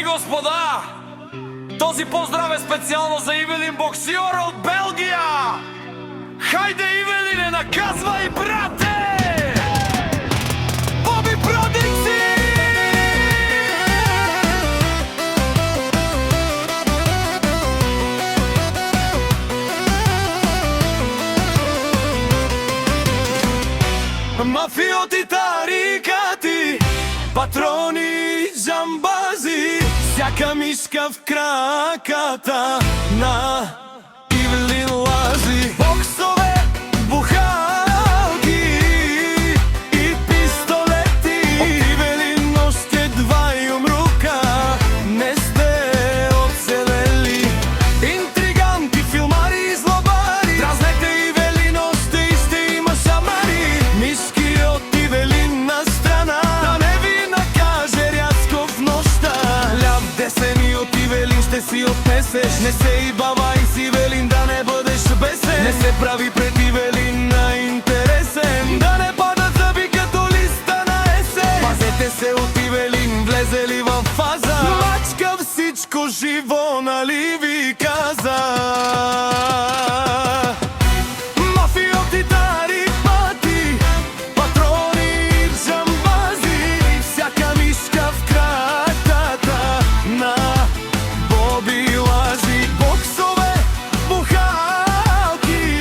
Дами и господа, този поздрав е специално за Ивелин боксиор от Белгия! Хайде, Ивелине, наказвай, брате! Боби Продикси! Мафиоти, тарикати, патрони, джамбази, всяка мишка в краката на Ивелин лази. Боксове, бухалки и пистолети, от Ивелин още два юмрука не сте оцелели. Интриганти, филмари и злобари, дразнете Ивелин още и ще има шамари. Мишки от Ивелин на страна, да не ви накаже рязко в нощта. Ляв, десен и от Ивелин ще си отнесеш. Не се и бавай с Ивелин, да не бъдеш бесен. Не се прави пред Ивелин на интересен, да не падат зъби като листа на есен. Пазете се от Ивелин, влезе ли в фаза, мачка всичко живо, нали ви каза? Мафиоти, тарикати, патрони, джамбази, всяка мишка в краката на Боби лази. Боксове, бухалки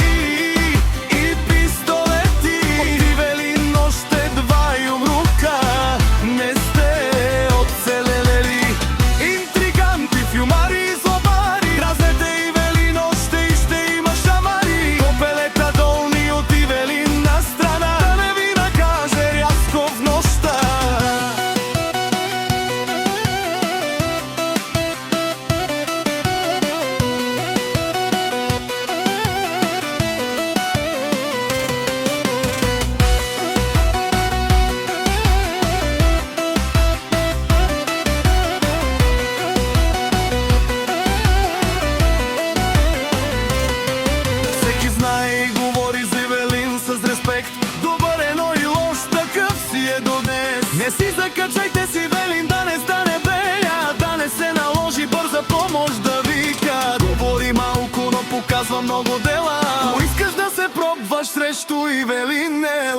и пистолети, от Ивелин още два юмрука не сте оцелели. Интриганти, филмари и злобари, дразнете Ивелин още и ще има шамари. Копелета долни от Ивелин на страна, да не ви накаже рязко в нощта. Всеки знае и говори за Ивелин с респект. Добър е, но и лош, такъв си е до днес. Не си закачайте с Ивелин, да не стане бея, да не се наложи бърза помощ да вика. Говори малко, но показва много дела. Ако искаш да се пробваш срещу Ивелин, не